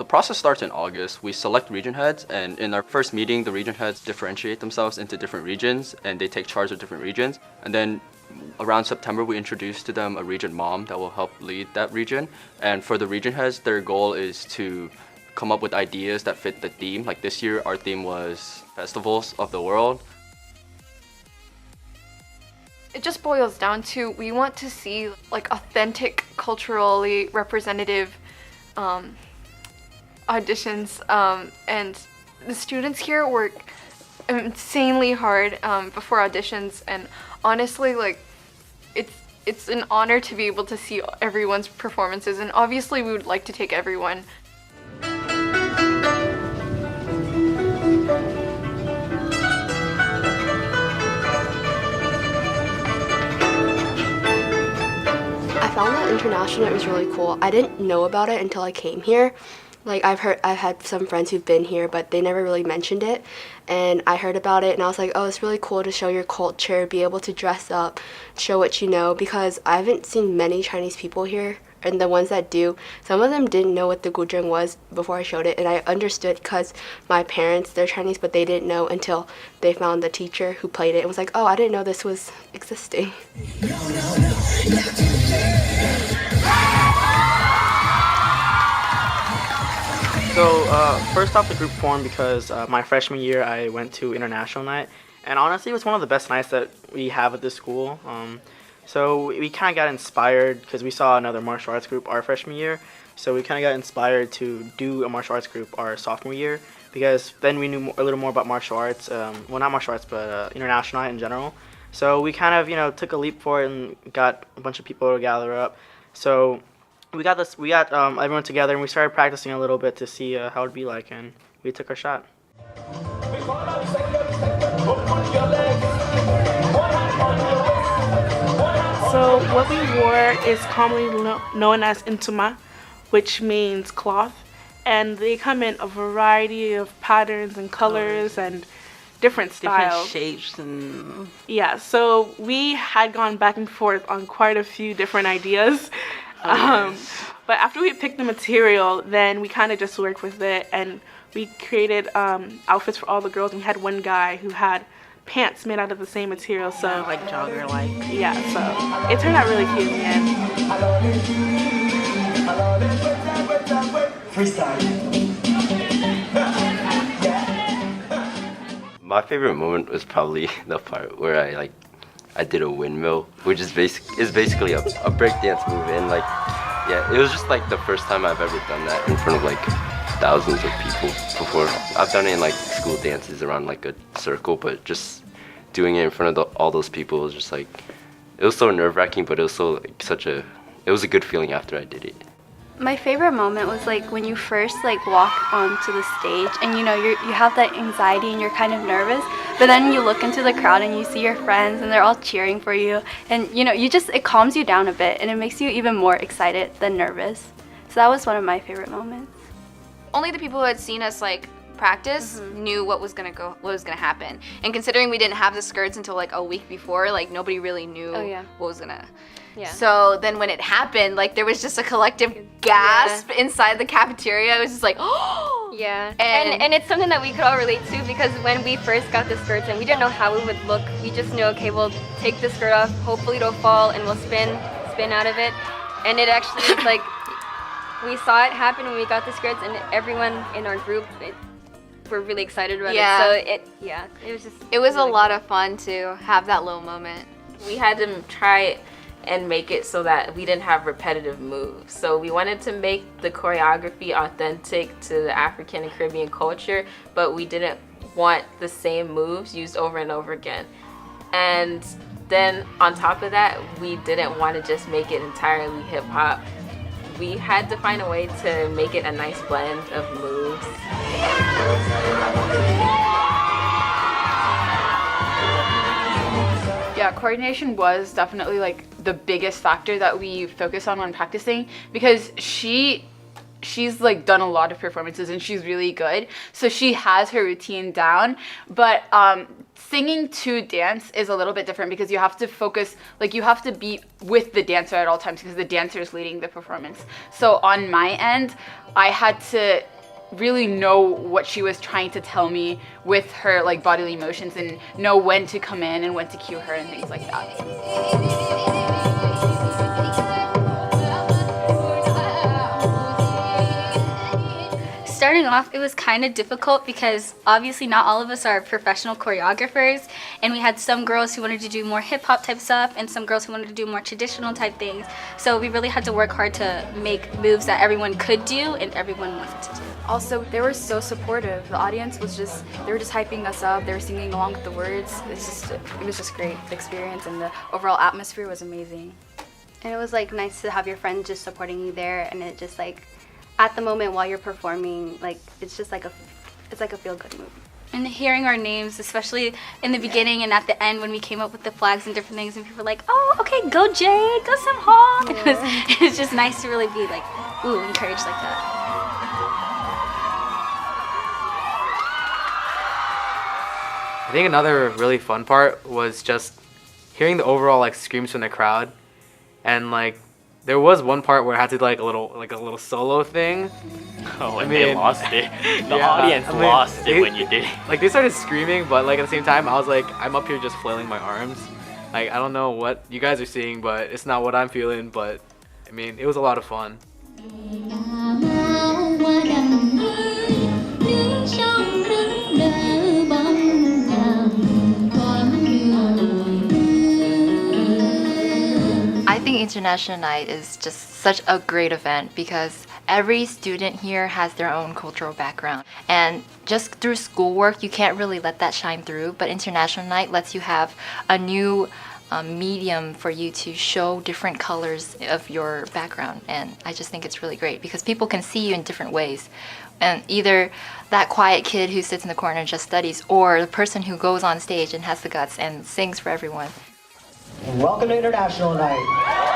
process starts in August. We select region heads, and in our first meeting, the region heads differentiate themselves into different regions, and they take charge of different regions. And then around September, we introduce to them a region mom that will help lead that region. And for the region heads, their goal is to come up with ideas that fit the theme. Like this year, our theme was Festivals of the World. It just boils down to, we want to see like authentic, culturally representative auditions, and the students here work insanely hard before auditions, and honestly, like, it's an honor to be able to see everyone's performances, and obviously we would like to take everyone. I found that International Night was really cool. I didn't know about it until I came here. Like, I've had some friends who've been here, but they never really mentioned it. And I heard about it, and I was like, oh, it's really cool to show your culture, be able to dress up, show what you know, because I haven't seen many Chinese people here, and the ones that do, some of them didn't know what the guzheng was before I showed it, and I understood because my parents, they're Chinese, but they didn't know until they found the teacher who played it and was like, oh, I didn't know this was existing. So first off, the group formed because my freshman year I went to International Night, and honestly it was one of the best nights that we have at this school. So we kind of got inspired because we saw another martial arts group our freshman year, so we kind of got inspired to do a martial arts group our sophomore year, because then we knew a little more about martial arts, well, not martial arts, but International Night in general. So we kind of, took a leap for it and got a bunch of people to gather up. So we got everyone together, and we started practicing a little bit to see how it'd be like, and we took our shot. So what we wore is commonly known as intuma, which means cloth, and they come in a variety of patterns and colors and different styles. Different shapes and... Yeah, so we had gone back and forth on quite a few different ideas. But after we picked the material, then we kind of just worked with it, and we created outfits for all the girls, and we had one guy who had pants made out of the same material, so... Yeah, like jogger-like. Yeah, so it turned out really cute in the end. My favorite moment was probably the part where I did a windmill, which is basically a breakdance move, and yeah, it was just like the first time I've ever done that in front of like thousands of people before. I've done it in like school dances around like a circle, but just doing it in front of all those people was just like, it was so nerve-wracking, but it was so like it was a good feeling after I did it. My favorite moment was like when you first walk onto the stage, and you have that anxiety and you're kind of nervous, but then you look into the crowd and you see your friends and they're all cheering for you, and it calms you down a bit, and it makes you even more excited than nervous. So that was one of my favorite moments. Only the people who had seen us practice knew what was gonna happen, and considering we didn't have the skirts until like a week before, nobody really knew what was gonna. Yeah. So then when it happened, there was just a collective gasp inside the cafeteria. It was just like, oh! Yeah. And it's something that we could all relate to, because when we first got the skirts and we didn't know how it would look, we just knew, okay, we'll take the skirt off, hopefully it'll fall, and we'll spin out of it. And it actually is we saw it happen when we got the skirts, and everyone in our group, we're really excited about it. So it was really a lot of fun to have that little moment. We had to try and make it so that we didn't have repetitive moves. So we wanted to make the choreography authentic to the African and Caribbean culture, but we didn't want the same moves used over and over again. And then on top of that, we didn't want to just make it entirely hip hop. We had to find a way to make it a nice blend of moves. Yeah, coordination was definitely the biggest factor that we focus on when practicing, because she's done a lot of performances and she's really good, so she has her routine down. But singing to dance is a little bit different, because you have to focus, you have to be with the dancer at all times, because the dancer is leading the performance. So on my end, I had to really know what she was trying to tell me with her like bodily motions, and know when to come in and when to cue her and things like that. Starting off, it was kind of difficult because obviously not all of us are professional choreographers, and we had some girls who wanted to do more hip-hop type stuff and some girls who wanted to do more traditional type things. So we really had to work hard to make moves that everyone could do and everyone wanted to do. Also, they were so supportive. The audience was just, they were just hyping us up. They were singing along with the words. It was just great. The experience and the overall atmosphere was amazing. And it was like nice to have your friends just supporting you there, and it just like at the moment while you're performing, like it's just like a feel-good movie. And hearing our names, especially in the beginning and at the end when we came up with the flags and different things, and people were like, oh, okay, go Jay, go Simha. It was just nice to really be like, ooh, encouraged like that. I think another really fun part was just hearing the overall like screams from the crowd, and like there was one part where I had to do like a little solo thing. Oh, and they lost it. The audience lost it when you did it. Like they started screaming, but like at the same time, I was like, I'm up here just flailing my arms. Like I don't know what you guys are seeing, but it's not what I'm feeling. But I mean, it was a lot of fun. I think International Night is just such a great event because every student here has their own cultural background. And just through schoolwork, you can't really let that shine through, but International Night lets you have a new medium for you to show different colors of your background. And I just think it's really great because people can see you in different ways. And either that quiet kid who sits in the corner and just studies, or the person who goes on stage and has the guts and sings for everyone. Welcome to International Night.